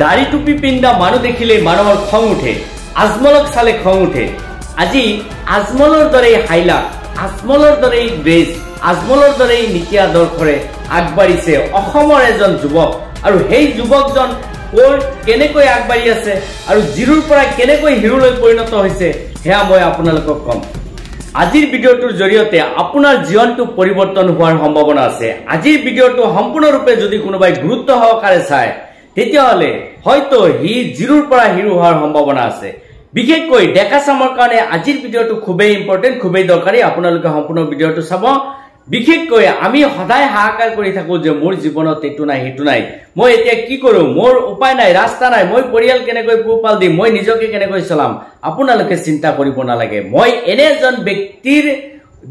দাড়ি টুপি পিন্ধা মানুহ দেখিলে মানুহৰ খং উঠে, আজমলক চালে খং উঠে। আজি আজমলৰ দৰে হাইলা, আজমলৰ দৰে ড্ৰেছ, আজমলৰ দৰে নীতি আদৰ্শৰে আগবাঢ়িছে অসমৰ এজন যুৱক। আৰু সেই যুৱকজন কেনেকৈ আগবাঢ়ি আছে আৰু জিৰোৰ পৰা কেনেকৈ হিৰোলৈ পৰিণত হৈছে সেয়া মই আপোনালোকক কম। আজিৰ ভিডিঅ'টোৰ জৰিয়তে আপোনাৰ জীৱনটো পৰিৱৰ্তন হোৱাৰ সম্ভাৱনা আছে। আজিৰ ভিডিঅ'টো সম্পূৰ্ণৰূপে যদি কোনোবাই গুৰুত্ব সহকাৰে চায় তেতিয়াহ'লে হয়তো সি জিৰোৰ পৰা হিৰো হোৱাৰ সম্ভাৱনা আছে। বিশেষকৈ ডেকা চামৰ কাৰণে আজিৰ ভিডিঅ'টো খুবেই ইম্পৰ্টেণ্ট, খুবেই দৰকাৰী। আপোনালোকে সম্পূৰ্ণ ভিডিঅ'টো চাব। বিশেষকৈ আমি সদায় হাহাকাৰ কৰি থাকো যে মোৰ জীৱনত এইটো নাই সেইটো নাই, মই এতিয়া কি কৰো, মোৰ উপায় নাই, ৰাস্তা নাই, মই পৰিয়াল কেনেকৈ পোহপাল দিম, মই নিজকে কেনেকৈ চলাম। আপোনালোকে চিন্তা কৰিব নালাগে। মই এনে এজন ব্যক্তিৰ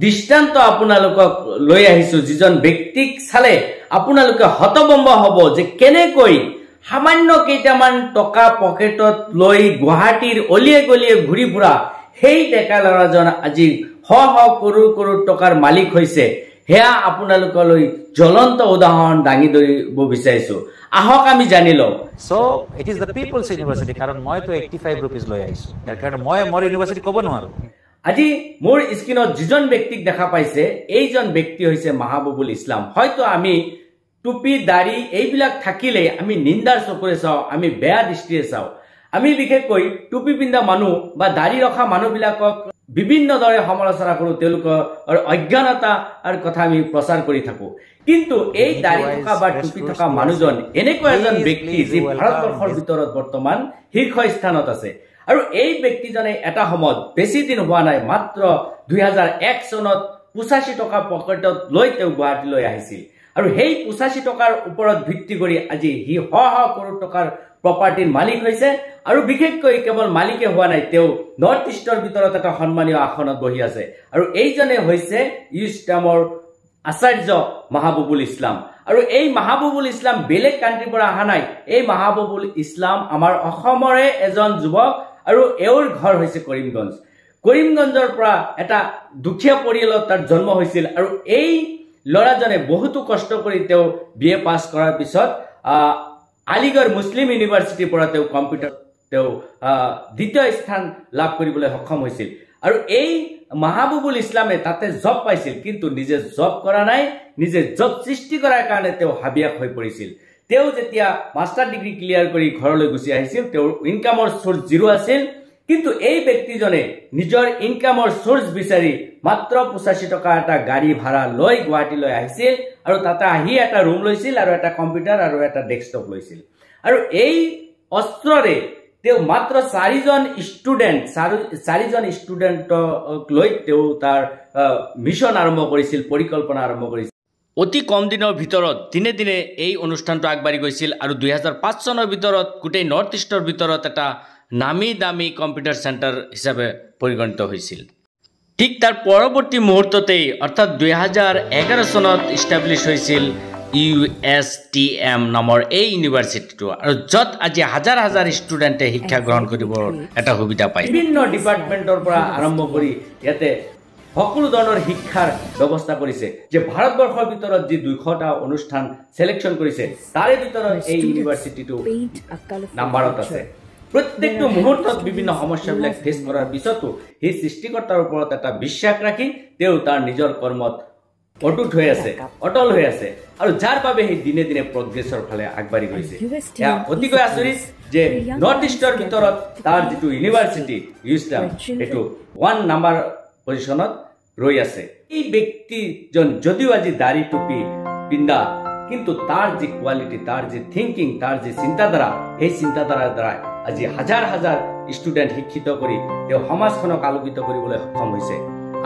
দৃষ্টান্ত আপোনালোকক লৈ আহিছো, যিজন ব্যক্তিক চালে আপোনালোকে হতভম্ব হ'ব যে কেনেকৈ সামান্য কেইটামান টকা পকেটত লৈ গুৱাহাটীৰ অলিয়ে গলিয়ে ঘূৰি ফুৰা সেই ডেকা ল'ৰাজন আজি শ শ কৰোৰ টকাৰ মালিক হৈছে। সেয়া আপোনালোকলৈ জ্বলন্ত উদাহৰণ দাঙি ধৰিব বিচাৰিছো। আহক আমি জানি লওঁ। So it is the people's university, কাৰণ মই তো 85 रुपीस লৈ আহিছো, তাৰ কাৰণে মই মোৰ ইউনিভাৰ্চিটি ক'ব নোৱাৰো। আজি মোৰ স্ক্ৰীনত যিজন ব্যক্তিক দেখা পাইছে এইজন ব্যক্তি হৈছে মাহবুবুল ইছলাম। হয়তো আমি টুপি দাড়ি এইবিলাক থাকিলে আমি নিন্দাৰ চকুৰে চাওঁ, আমি বেয়া দৃষ্টিৰে চাওঁ। আমি বিশেষকৈ টুপি পিন্ধা মানুহ বা দাড়ি ৰখা মানুহবিলাকক বিভিন্ন দৰে সমালোচনা কৰোঁ, তেওঁলোকৰ অজ্ঞানতাৰ কথা আমি প্ৰচাৰ কৰি থাকো। কিন্তু এই দাড়ি থকা বা টুপি থকা মানুহজন এনেকুৱা এজন ব্যক্তি যি ভাৰতবৰ্ষৰ ভিতৰত বৰ্তমান শীৰ্ষ স্থানত আছে। আৰু এই ব্যক্তিজনে এটা সময়ত বেছি দিন হোৱা নাই, মাত্ৰ 2001 চনত 85 টকা পকেটত লৈ তেওঁ গুৱাহাটীলৈ আহিছিল। আৰু সেই 85 টকাৰ ওপৰত ভিত্তি কৰি আজি সি শ শ কৰোৰ টকাৰ প্ৰপাৰ্টিৰ মালিক হৈছে। আৰু বিশেষকৈ কেৱল মালিকে হোৱা নাই, তেওঁ নৰ্থ ইষ্টৰ ভিতৰত এটা সন্মানীয় আসনত বহি আছে। আৰু এইজনে হৈছে ইষ্টামৰ আচাৰ্য মাহবুবুল ইছলাম। আৰু এই মাহবুবুল ইছলাম বেলেগ কাণ্ট্ৰিৰ পৰা অহা নাই। এই মাহবুবুল ইছলাম আমাৰ অসমৰে এজন যুৱক আৰু এওঁৰ ঘৰ হৈছে কৰিমগঞ্জ। কৰিমগঞ্জৰ পৰা এটা দুখীয়া পৰিয়ালত তাৰ জন্ম হৈছিল। আৰু এই ল'ৰাজনে বহুতো কষ্ট কৰি তেওঁ BA পাছ কৰাৰ পিছত আলিগড় মুছলিম ইউনিভাৰ্চিটিৰ পৰা তেওঁ কম্পিউটাৰ দ্বিতীয় স্থান লাভ কৰিবলৈ সক্ষম হৈছিল। আৰু এই মাহবুবুল ইছলামে তাতে জব পাইছিল, কিন্তু নিজে জব কৰা নাই, নিজে জব সৃষ্টি কৰাৰ কাৰণে তেওঁ হাবিয়াস হৈ পৰিছিল। তেওঁ যেতিয়া মাষ্টাৰ ডিগ্ৰী ক্লিয়াৰ কৰি ঘৰলৈ গুচি আহিছিল, তেওঁৰ ইনকামৰ চ'ৰ্চ জিৰো আছিল। কিন্তু এই ব্যক্তিজনে নিজৰ ইনকামৰ চ'ৰ্চ বিচাৰি মাত্ৰ 85 টকা এটা গাড়ী ভাড়া লৈ গুৱাহাটীলৈ আহিছিল। আৰু তাতে আহি এটা ৰুম লৈছিল আৰু এটা কম্পিউটাৰ আৰু এটা ডেস্কটপ লৈছিল। আৰু এই অস্ত্ৰৰে তেওঁ মাত্ৰ 4জন ষ্টুডেণ্টক লৈ তেওঁ তাৰ মিছন আৰম্ভ কৰিছিল, পৰিকল্পনা আৰম্ভ কৰিছিল। অতি কম দিনৰ ভিতৰত দিনে দিনে এই অনুষ্ঠানটো আগবাঢ়ি গৈছিল। আৰু 2005 চনৰ ভিতৰত গোটেই নৰ্থ ইষ্টৰ ভিতৰত এটা নামী দামী কম্পিউটাৰ চেণ্টাৰ হিচাপে পৰিগণিত হৈছিল। ঠিক তাৰ পৰৱৰ্তী মুহূৰ্ততেই অৰ্থাৎ 2011 চনত ইষ্টাব্লিছ হৈছিল USTM নামৰ এই ইউনিভাৰ্চিটিটো, আৰু য'ত আজি হাজাৰ হাজাৰ ষ্টুডেণ্টে শিক্ষা গ্ৰহণ কৰিবৰ এটা সুবিধা পায়। বিভিন্ন ডিপাৰ্টমেণ্টৰ পৰা আৰম্ভ কৰি ইয়াতে সকলো ধৰণৰ শিক্ষাৰ ব্যৱস্থা কৰিছে। যে ভাৰতবৰ্ষৰ ভিতৰত যি 200টা অনুষ্ঠান চিলেকশ্যন কৰিছে তাৰে ভিতৰত এই ইউনিভাৰ্চিটিটো নাম্বাৰত আছে। প্ৰত্যেকটো মুহূৰ্তত বিভিন্ন সমস্যাবিলাক ফেচ কৰাৰ পিছতো সেই সৃষ্টিকৰ্তাৰ ওপৰত এটা বিশ্বাস ৰাখি তেওঁ তাৰ নিজৰ কৰ্মত অটুট হৈ আছে, অটল হৈ আছে। আৰু যাৰ বাবে সেই দিনে দিনে প্ৰগ্ৰেছৰ ফালে আগবাঢ়ি গৈছে। এয়া অতিকৈ আচৰিত যে নৰ্থ ইষ্টৰ ভিতৰত তাৰ যিটো ইউনিভাৰ্চিটি ইউষ্টাম, এইটো 1 নম্বৰ পজিশ্যনত ৰৈ আছে। এই ব্যক্তিজন যদিও আজি দাড়ি টুপি পিন্ধা, কিন্তু তাৰ যি কোৱালিটি, তাৰ যি থিংকিং, তাৰ যি চিন্তাধাৰা, সেই চিন্তাধাৰাৰ দ্বাৰা আজি হাজাৰ হাজাৰ ষ্টুডেণ্ট শিক্ষিত কৰি তেওঁ সমাজখনক আলোকিত কৰিবলৈ সক্ষম হৈছে।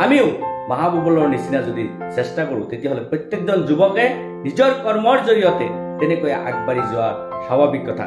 আমিও মাহবুবুলৰ নিচিনা যদি চেষ্টা কৰোঁ তেতিয়াহ'লে প্ৰত্যেকজন যুৱকে নিজৰ কৰ্মৰ জৰিয়তে তেনেকৈ আগবাঢ়ি যোৱা স্বাভাৱিক কথা।